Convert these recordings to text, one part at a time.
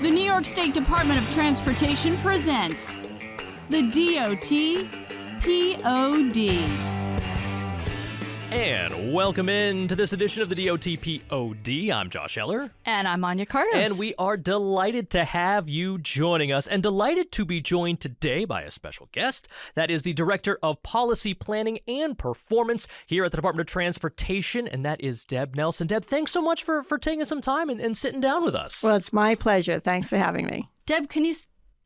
The New York State Department of Transportation presents the DOT POD. And welcome in to this edition of the DOT POD. I'm Josh Eller. And I'm Anya Cardos. And we are delighted to have you joining us, and delighted to be joined today by a special guest. That is the Director of Policy Planning and Performance here at the Department of Transportation, and that is Deb Nelson. Deb, thanks so much for taking some time and sitting down with us. Well, it's my pleasure. Thanks for having me. Deb, can you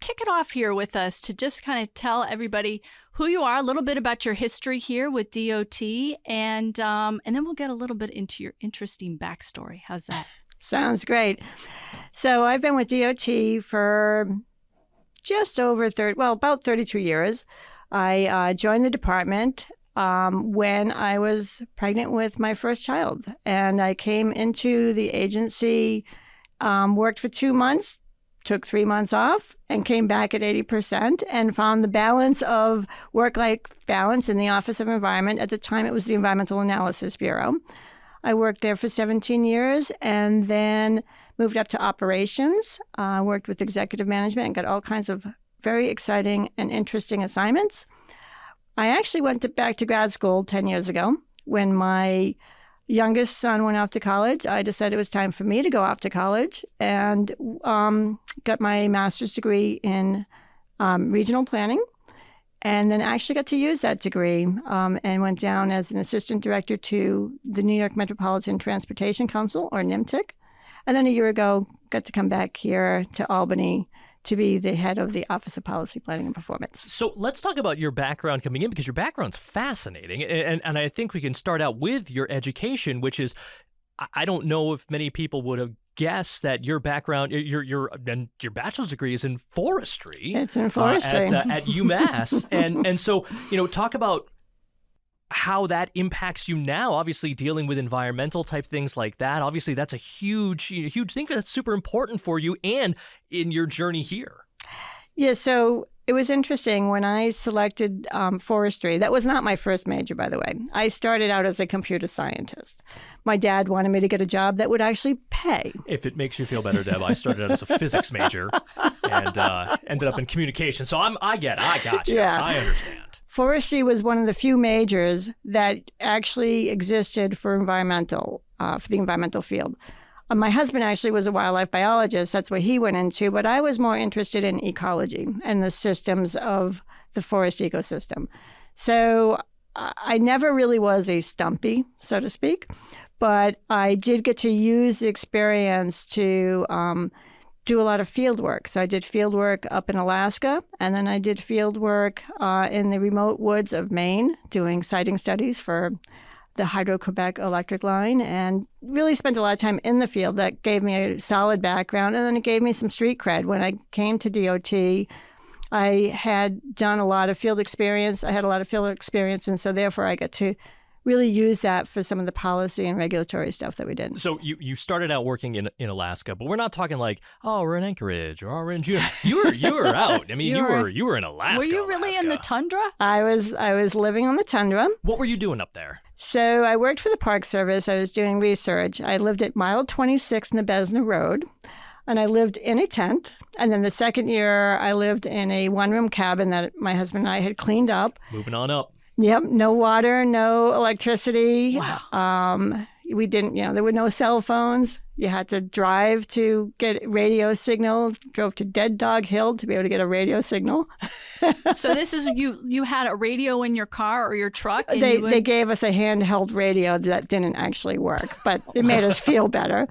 kick it off here with us to just kind of tell everybody who you are, a little bit about your history here with DOT, and then we'll get a little bit into your interesting backstory. How's that? Sounds great. So I've been with DOT for just over about 32 years. I joined the department when I was pregnant with my first child, and I came into the agency, worked for 2 months, took 3 months off, and came back at 80% and found the balance of work-life balance in the Office of Environment. At the time, it was the Environmental Analysis Bureau. I worked there for 17 years and then moved up to operations, worked with executive management, and got all kinds of very exciting and interesting assignments. I actually went back to grad school 10 years ago. When my youngest son went off to college, I decided it was time for me to go off to college, and got my master's degree in regional planning, and then actually got to use that degree and went down as an assistant director to the New York Metropolitan Transportation Council, or NMTC. And then a year ago, got to come back here to Albany to be the head of the Office of Policy Planning and Performance. So let's talk about your background coming in, because your background's fascinating. And I think we can start out with your education, which is, I don't know if many people would have guessed that your background, your bachelor's degree is in forestry. It's in forestry. At UMass. and so, talk about how that impacts you now, obviously dealing with environmental type things like that. Obviously, that's a huge thing that's super important for you and in your journey here. Yeah, so it was interesting when I selected forestry. That was not my first major, by the way. I started out as a computer scientist. My dad wanted me to get a job that would actually pay. If it makes you feel better, Deb, I started out as a physics major and ended up in communication. So I got you. Yeah. I understand. Forestry was one of the few majors that actually existed for the environmental field. My husband actually was a wildlife biologist. That's what he went into. But I was more interested in ecology and the systems of the forest ecosystem. So I never really was a stumpy, so to speak. But I did get to use the experience to do a lot of field work. So I did field work up in Alaska, and then I did field work in the remote woods of Maine, doing siting studies for the Hydro-Quebec electric line, and really spent a lot of time in the field. That gave me a solid background, and then it gave me some street cred. When I came to DOT, I had done a lot of field experience. And so therefore I got to really use that for some of the policy and regulatory stuff that we did. So you started out working in Alaska, but we're not talking like, oh, we're in Anchorage or we're in June. You were out. I mean, you were in Alaska. Were you really in the tundra? I was living on the tundra. What were you doing up there? So I worked for the Park Service. I was doing research. I lived at mile 26 in the Besna Road, and I lived in a tent. And then the second year, I lived in a one-room cabin that my husband and I had cleaned up. Moving on up. Yep, no water, no electricity. Wow. We didn't, there were no cell phones. You had to drive to get radio signal. Drove to Dead Dog Hill to be able to get a radio signal. So this is, you had a radio in your car or your truck? And they gave us a handheld radio that didn't actually work, but it made us feel better.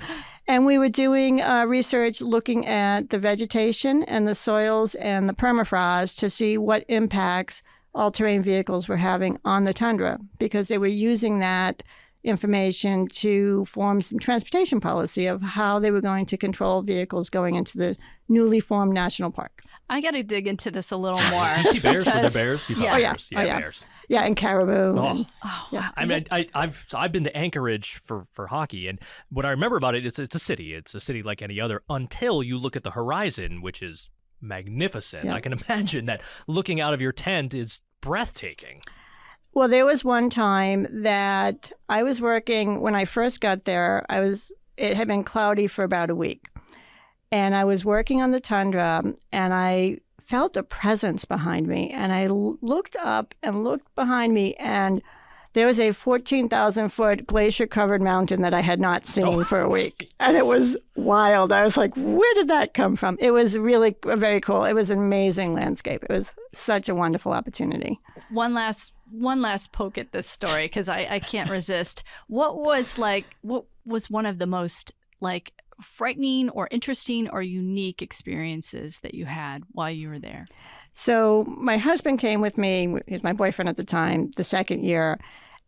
And we were doing research looking at the vegetation and the soils and the permafrost to see what impacts all-terrain vehicles were having on the tundra, because they were using that information to form some transportation policy of how they were going to control vehicles going into the newly formed national park. I got to dig into this a little more. Did you see bears? Were there bears? You saw bears. Yeah, bears. Yeah, and caribou. Yeah. I mean, I've been to Anchorage for hockey, and what I remember about it is it's a city. It's a city like any other until you look at the horizon, which is magnificent. Yeah. I can imagine that looking out of your tent is breathtaking. Well, there was one time that I was working when I first got there. It had been cloudy for about a week. and I was working on the tundra, and I felt a presence behind me, and I looked up and looked behind me, and there was a 14,000-foot glacier-covered mountain that I had not seen for a week. And it was wild. I was like, where did that come from? It was really very cool. It was an amazing landscape. It was such a wonderful opportunity. One last poke at this story, because I can't resist. What was one of the most like frightening or interesting or unique experiences that you had while you were there? So my husband came with me, he was my boyfriend at the time, the second year,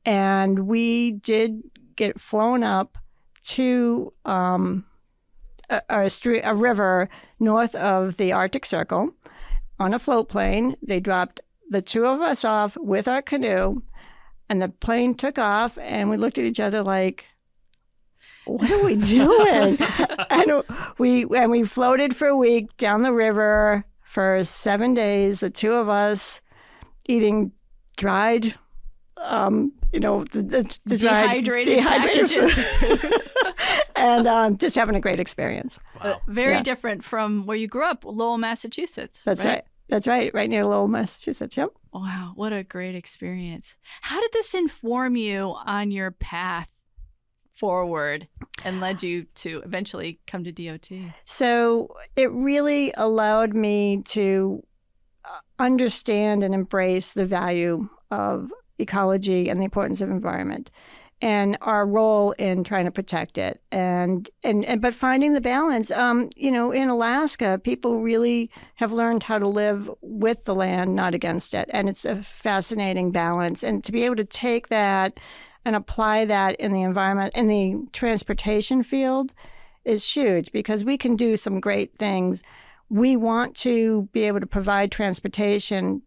and we did get flown up to a river north of the Arctic Circle on a float plane. They dropped the two of us off with our canoe, and the plane took off, and we looked at each other like, what are we doing? and we floated for a week down the river for 7 days, the two of us eating dried, the dehydrated packages. And just having a great experience. Wow. Very different from where you grew up, Lowell, Massachusetts. That's right. That's right near Lowell, Massachusetts. Yep. Wow, what a great experience. How did this inform you on your path forward and led you to eventually come to DOT? So it really allowed me to understand and embrace the value of ecology and the importance of environment and our role in trying to protect it. But finding the balance, in Alaska, people really have learned how to live with the land, not against it. And it's a fascinating balance. And to be able to take that and apply that in the environment, in the transportation field, is huge, because we can do some great things. We want to be able to provide transportation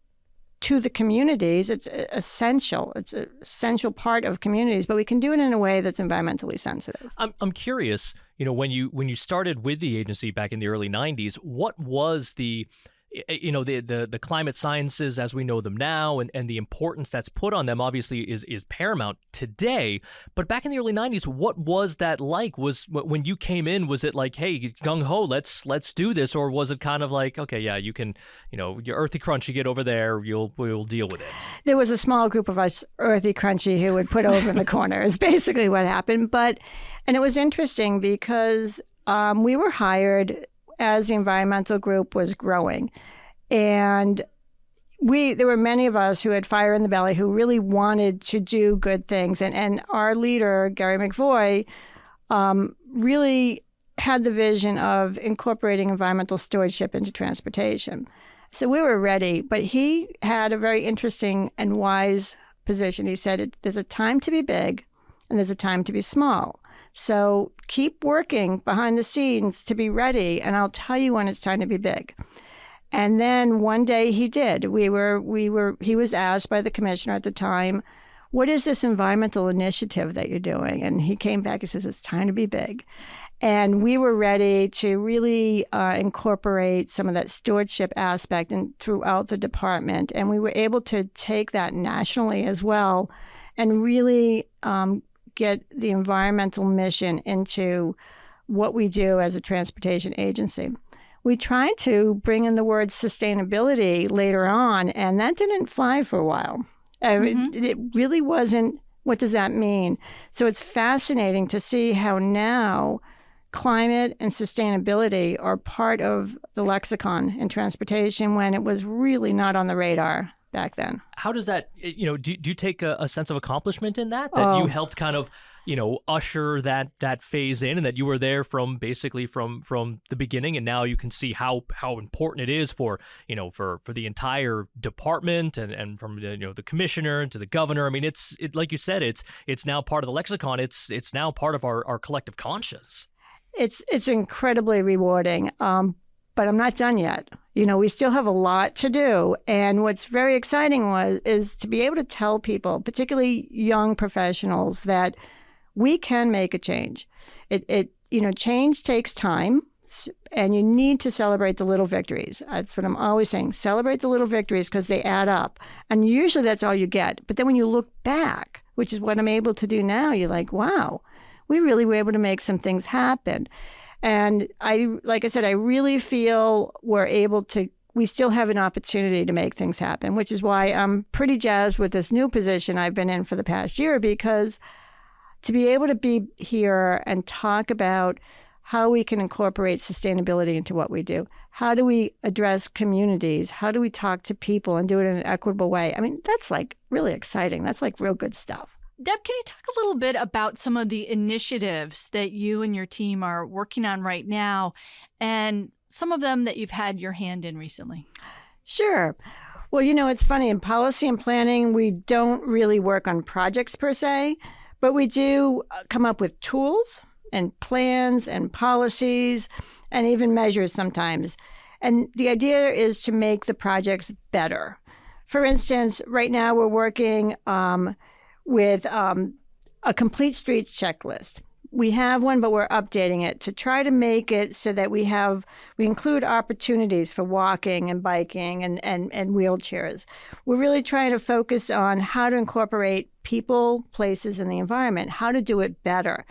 to the communities. It's essential. It's an essential part of communities, but we can do it in a way that's environmentally sensitive. I'm curious, when you started with the agency back in the early 90s, what was the climate sciences as we know them now, and the importance that's put on them obviously is paramount today. But back in the early 90s, what was that like? Was when you came in, was it like, hey, gung ho, let's do this, or was it kind of like, okay, yeah, you can, your earthy crunchy, get over there, we'll deal with it? There was a small group of us earthy crunchy who would put over in the corner. Is basically what happened. And it was interesting because we were hired as the environmental group was growing. And there were many of us who had fire in the belly who really wanted to do good things. And our leader, Gary McVoy, really had the vision of incorporating environmental stewardship into transportation. So we were ready, but he had a very interesting and wise position. He said, there's a time to be big and there's a time to be small. So keep working behind the scenes to be ready, and I'll tell you when it's time to be big. And then one day he did. He was asked by the commissioner at the time, what is this environmental initiative that you're doing? And he came back and says, it's time to be big. And we were ready to really incorporate some of that stewardship aspect throughout the department. And we were able to take that nationally as well and really get the environmental mission into what we do as a transportation agency. We tried to bring in the word sustainability later on, and that didn't fly for a while. It really wasn't, what does that mean? So it's fascinating to see how now climate and sustainability are part of the lexicon in transportation when it was really not on the radar back then. How does that, do you take a sense of accomplishment in that you helped kind of, usher that phase in, and that you were there from the beginning, and now you can see how important it is for the entire department and from the commissioner to the governor. I mean, it's like you said, it's now part of the lexicon. It's now part of our collective conscience. It's incredibly rewarding. But I'm not done yet. We still have a lot to do. And what's very exciting is to be able to tell people, particularly young professionals, that we can make a change. Change takes time, and you need to celebrate the little victories. That's what I'm always saying. Celebrate the little victories because they add up. And usually that's all you get. But then when you look back, which is what I'm able to do now, you're like, wow, we really were able to make some things happen. And like I said, I really feel we still have an opportunity to make things happen, which is why I'm pretty jazzed with this new position I've been in for the past year, because to be able to be here and talk about how we can incorporate sustainability into what we do. How do we address communities? How do we talk to people and do it in an equitable way? I mean, that's like really exciting. That's like real good stuff. Deb, can you talk a little bit about some of the initiatives that you and your team are working on right now and some of them that you've had your hand in recently? Sure. Well, it's funny. In policy and planning, we don't really work on projects per se, but we do come up with tools and plans and policies and even measures sometimes. And the idea is to make the projects better. For instance, right now we're working with a complete streets checklist. We have one, but we're updating it to try to make it so that we include opportunities for walking and biking and wheelchairs. We're really trying to focus on how to incorporate people, places, and the environment, how to do it better.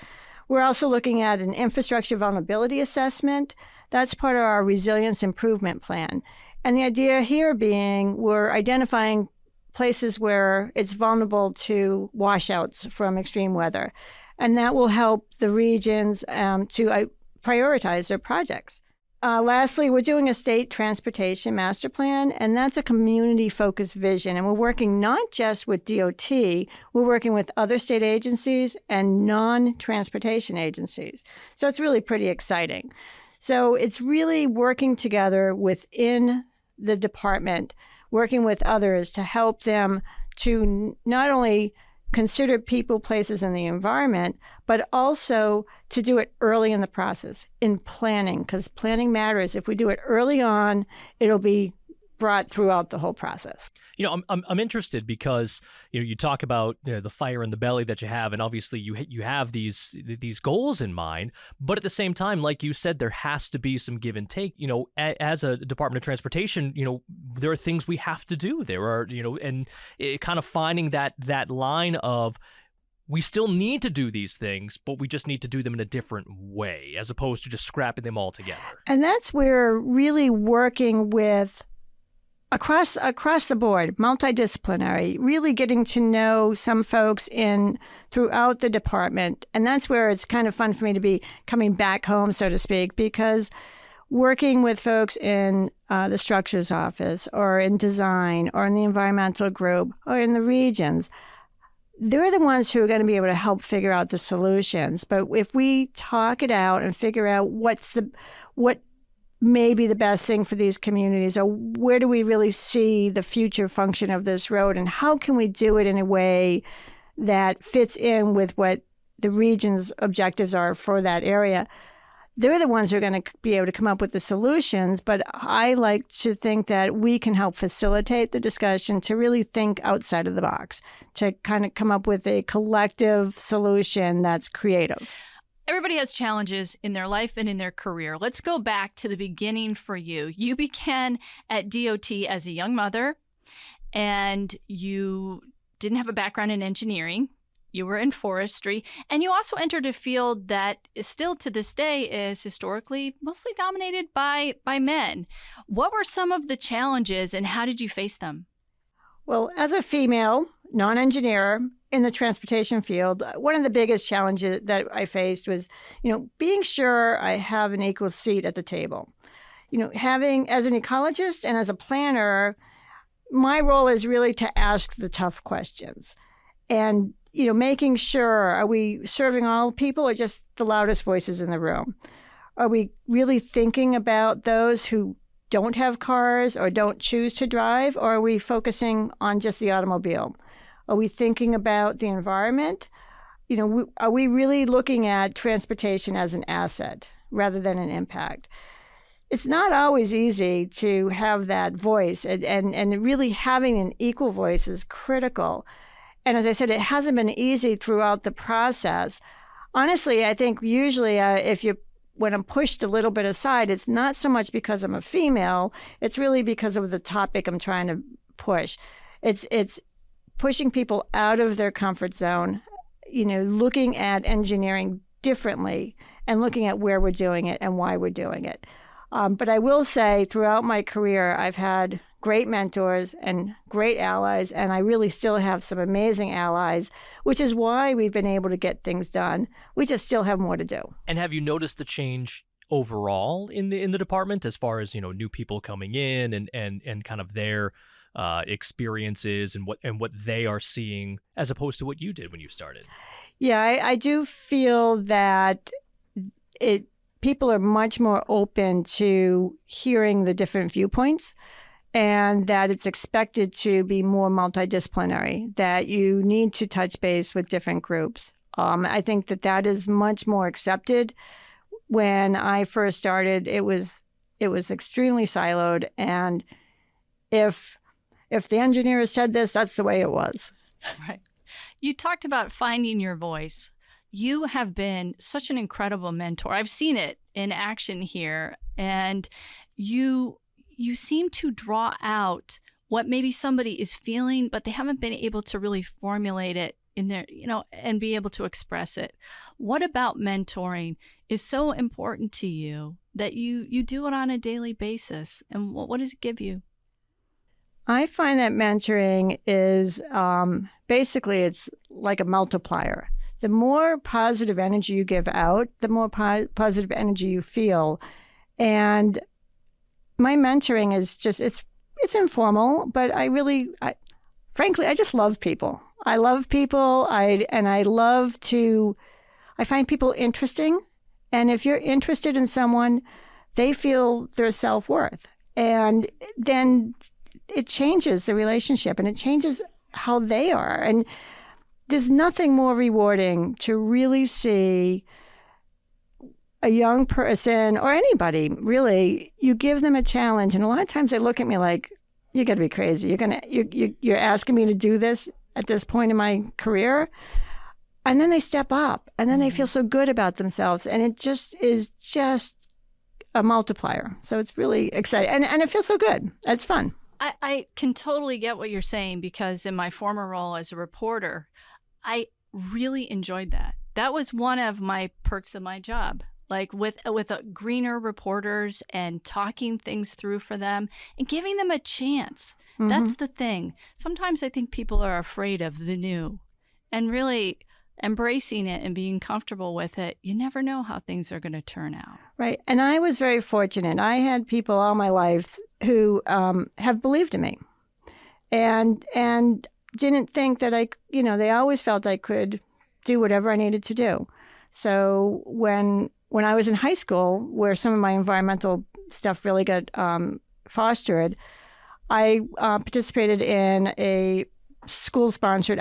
We're also looking at an infrastructure vulnerability assessment. That's part of our resilience improvement plan. And the idea here being we're identifying places where it's vulnerable to washouts from extreme weather. And that will help the regions to prioritize their projects. Lastly, we're doing a state transportation master plan, and that's a community-focused vision. And we're working not just with DOT, we're working with other state agencies and non-transportation agencies. So it's really pretty exciting. So it's really working together within the department, working with others to help them to not only consider people, places, and the environment, but also to do it early in the process in planning, because planning matters. If we do it early on, it'll be brought throughout the whole process. I'm interested because you talk about the fire in the belly that you have, and obviously you have these goals in mind, but at the same time, like you said, there has to be some give and take. As a Department of Transportation, there are things we have to do. There are and kind of finding that line of, we still need to do these things, but we just need to do them in a different way, as opposed to just scrapping them all together. And that's where really working with across the board, multidisciplinary, really getting to know some folks throughout the department. And that's where it's kind of fun for me to be coming back home, so to speak, because working with folks in the structures office or in design or in the environmental group or in the regions, they're the ones who are going to be able to help figure out the solutions. But if we talk it out and figure out what may be the best thing for these communities, or where do we really see the future function of this road, and how can we do it in a way that fits in with what the region's objectives are for that area, they're the ones who are going to be able to come up with the solutions. But I like to think that we can help facilitate the discussion to really think outside of the box, to kind of come up with a collective solution that's creative. Everybody has challenges in their life and in their career. Let's go back to the beginning for you. You began at DOT as a young mother, and you didn't have a background in engineering. You were in forestry, and you also entered a field that is still to this day is historically mostly dominated by men. What were some of the challenges, and how did you face them? Well, as a female, non-engineer in the transportation field, one of the biggest challenges that I faced was, being sure I have an equal seat at the table. Having, as an ecologist and as a planner, my role is really to ask the tough questions and, making sure, are we serving all people or just the loudest voices in the room? Are we really thinking about those who don't have cars or don't choose to drive, or are we focusing on just the automobile? Are we thinking about the environment? Are we really looking at transportation as an asset rather than an impact? It's not always easy to have that voice, and really having an equal voice is critical. And as I said, it hasn't been easy throughout the process. Honestly, I think usually when I'm pushed a little bit aside, it's not so much because I'm a female, it's really because of the topic I'm trying to push. It's pushing people out of their comfort zone, looking at engineering differently and looking at where we're doing it and why we're doing it. But I will say throughout my career, I've had great mentors and great allies, and I really still have some amazing allies, which is why we've been able to get things done. We just still have more to do. And have you noticed the change overall in the department as far as, new people coming in and kind of their experiences and what they are seeing as opposed to what you did when you started? Yeah, I do feel that people are much more open to hearing the different viewpoints, and that it's expected to be more multidisciplinary, that you need to touch base with different groups. I think that is much more accepted. When I first started, it was extremely siloed, and if the engineer said this, that's the way it was. Right. You talked about finding your voice. You have been such an incredible mentor. I've seen it in action here, and you seem to draw out what maybe somebody is feeling, but they haven't been able to really formulate it in their, and be able to express it. What about mentoring is so important to you that you do it on a daily basis? And what does it give you? I find that mentoring is basically it's like a multiplier. The more positive energy you give out, the more positive energy you feel. And my mentoring is just, it's informal, but frankly, I just love people. I love people. I find people interesting. And if you're interested in someone, they feel their self-worth. And then it changes the relationship and it changes how they are. And there's nothing more rewarding to really see a young person or anybody, really, you give them a challenge. And a lot of times they look at me like, you got to be crazy. You're asking me to do this at this point in my career. And then they step up and then they feel so good about themselves. And it just is a multiplier. So it's really exciting. And it feels so good. It's fun. I can totally get what you're saying, because in my former role as a reporter, I really enjoyed that. That was one of my perks of my job, like with greener reporters and talking things through for them and giving them a chance. Mm-hmm. That's the thing. Sometimes I think people are afraid of the new, and really embracing it and being comfortable with it. You never know how things are going to turn out. Right. And I was very fortunate. I had people all my life who have believed in me and didn't think that they always felt I could do whatever I needed to do. So when I was in high school, where some of my environmental stuff really got fostered, I participated in a school-sponsored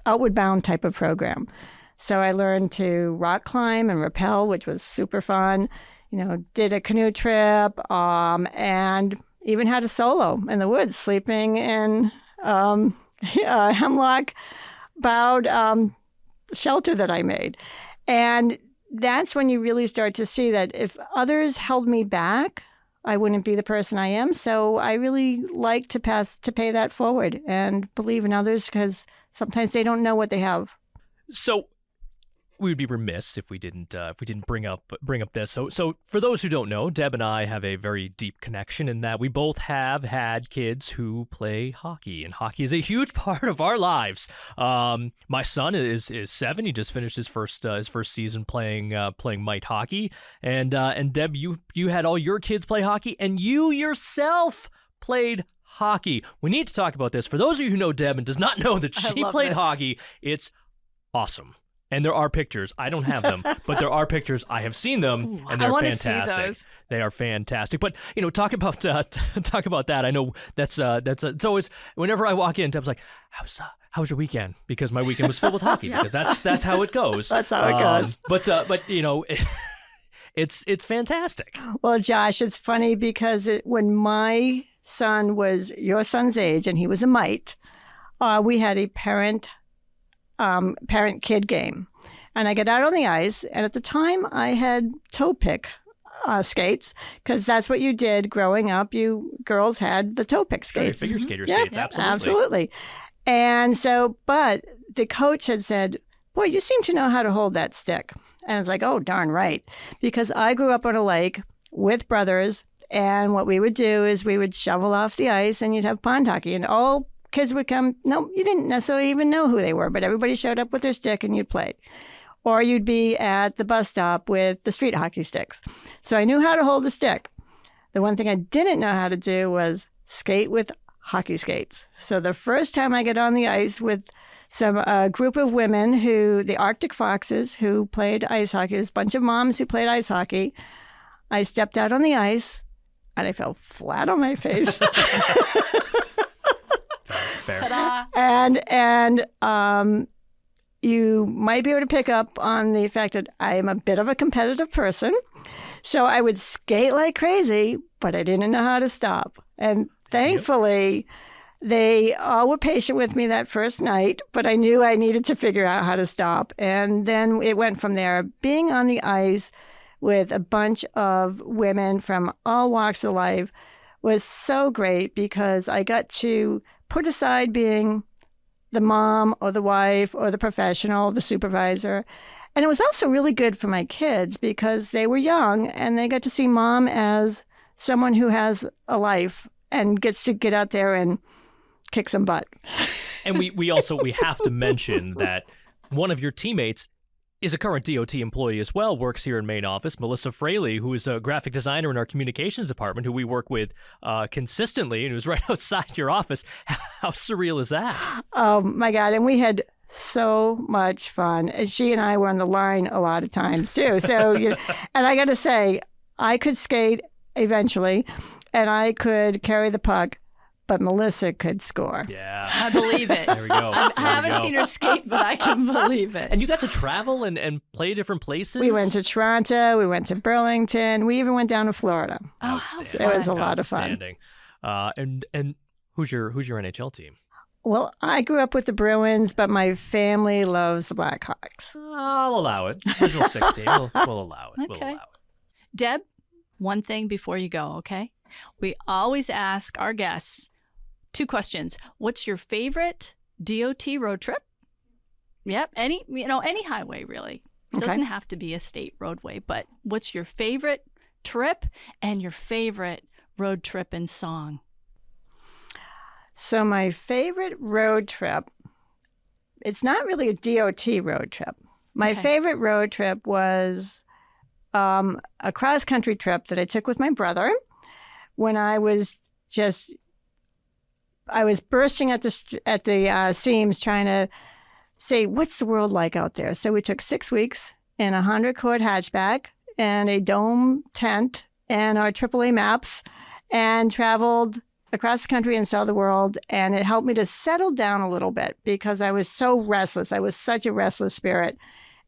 outward bound type of program. So I learned to rock climb and rappel, which was super fun. Did a canoe trip, and even had a solo in the woods, sleeping in a hemlock boughed shelter that I made. And that's when you really start to see that if others held me back, I wouldn't be the person I am. So I really like to pay that forward and believe in others, because sometimes they don't know what they have. So we would be remiss if we didn't bring up this. So for those who don't know, Deb and I have a very deep connection in that we both have had kids who play hockey, and hockey is a huge part of our lives. My son is 7. He just finished his first season playing mite hockey, and Deb, you had all your kids play hockey, and you yourself played hockey. We need to talk about this. For those of you who know Deb and does not know that she played hockey, it's awesome. And there are pictures. I don't have them, but there are pictures. I have seen them, and they're fantastic. See those. They are fantastic. But talk about that. I know that's it's always, whenever I walk in, Deb's like, "How's your weekend?" Because my weekend was filled with hockey. Yeah. Because that's how it goes. That's how it goes. But it's fantastic. Well, Josh, it's funny because when my son was your son's age and he was a mite, we had a parent-kid game. And I get out on the ice, and at the time I had toe pick skates, because that's what you did growing up. You girls had the toe pick skates. Figure skater skates, absolutely. Absolutely. And so, but the coach had said, "Boy, you seem to know how to hold that stick." And it's like, oh, darn right. Because I grew up on a lake with brothers. And what we would do is we would shovel off the ice and you'd have pond hockey. And all kids would come. No, you didn't necessarily even know who they were, but everybody showed up with their stick and you'd play. Or you'd be at the bus stop with the street hockey sticks. So I knew how to hold a stick. The one thing I didn't know how to do was skate with hockey skates. So the first time I got on the ice with a group of women the Arctic Foxes, who played ice hockey, there's a bunch of moms who played ice hockey. I stepped out on the ice and I fell flat on my face. Fair. Ta-da! And you might be able to pick up on the fact that I am a bit of a competitive person. So I would skate like crazy, but I didn't know how to stop. And thankfully, they all were patient with me that first night, but I knew I needed to figure out how to stop. And then it went from there. Being on the ice with a bunch of women from all walks of life was so great because I got to put aside being the mom or the wife or the professional, the supervisor. And it was also really good for my kids because they were young and they got to see mom as someone who has a life and gets to get out there and kick some butt. And we have to mention that one of your teammates is a current DOT employee as well, works here in main office, Melissa Fraley, who is a graphic designer in our communications department, who we work with consistently, and who's right outside your office. How surreal is that? Oh, my God. And we had so much fun. And she and I were on the line a lot of times, too. So, and I got to say, I could skate eventually, and I could carry the puck. But Melissa could score. Yeah. I believe it. There we go. I haven't seen her skate, but I can believe it. And you got to travel and play different places? We went to Toronto. We went to Burlington. We even went down to Florida. Oh, how Outstanding. fun. It was a lot of fun. Outstanding. And who's your NHL team? Well, I grew up with the Bruins, but my family loves the Blackhawks. I'll allow it. Original 16. We'll allow it. We'll Okay. allow it. Deb, one thing before you go, okay? We always ask our guests 2 questions. What's your favorite DOT road trip? Yep, any highway really. It Okay. doesn't have to be a state roadway, but what's your favorite trip and your favorite road trip and song? So my favorite road trip, it's not really a DOT road trip. My Okay. favorite road trip was a cross-country trip that I took with my brother when I was bursting at the seams trying to say, what's the world like out there? So we took 6 weeks in a Honda Accord hatchback and a dome tent and our AAA maps and traveled across the country and saw the world. And it helped me to settle down a little bit because I was so restless. I was such a restless spirit.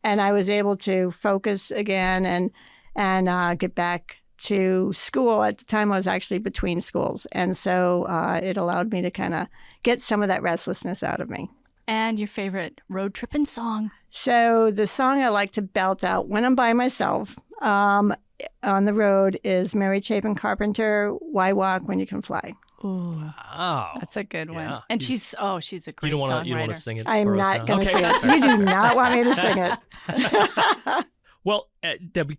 And I was able to focus again and get back to school. At the time, I was actually between schools. And so it allowed me to kind of get some of that restlessness out of me. And your favorite road trip and song? So the song I like to belt out when I'm by myself on the road is Mary Chapin Carpenter, Why Walk When You Can Fly. Ooh, Wow. that's a good one. Yeah. And she's a great You don't want songwriter. to sing it? I am for us not now? going to Okay. sing it. You do not want me to sing it. Well, Debbie,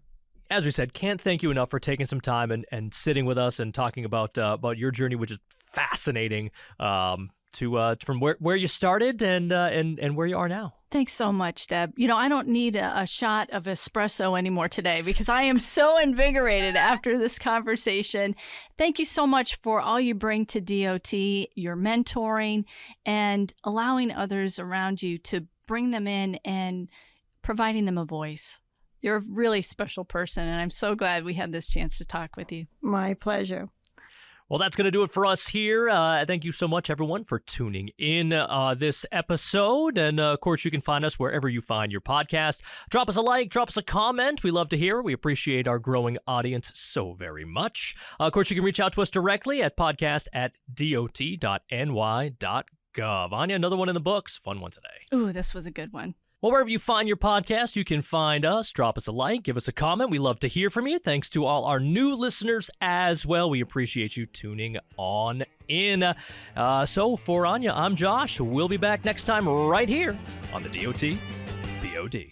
as we said, can't thank you enough for taking some time and sitting with us and talking about your journey, which is fascinating. From where you started and where you are now. Thanks so much, Deb. I don't need a shot of espresso anymore today because I am so invigorated after this conversation. Thank you so much for all you bring to DOT, your mentoring, and allowing others around you to bring them in and providing them a voice. You're a really special person, and I'm so glad we had this chance to talk with you. My pleasure. Well, that's going to do it for us here. Thank you so much, everyone, for tuning in this episode. And, of course, you can find us wherever you find your podcast. Drop us a like, drop us a comment. We love to hear. We appreciate our growing audience so very much. Of course, you can reach out to us directly at podcast@dot.ny.gov. Anya, another one in the books. Fun one today. Ooh, this was a good one. Well, wherever you find your podcast, you can find us. Drop us a like, give us a comment. We love to hear from you. Thanks to all our new listeners as well. We appreciate you tuning on in. So for Anya, I'm Josh. We'll be back next time right here on the DOT BOD.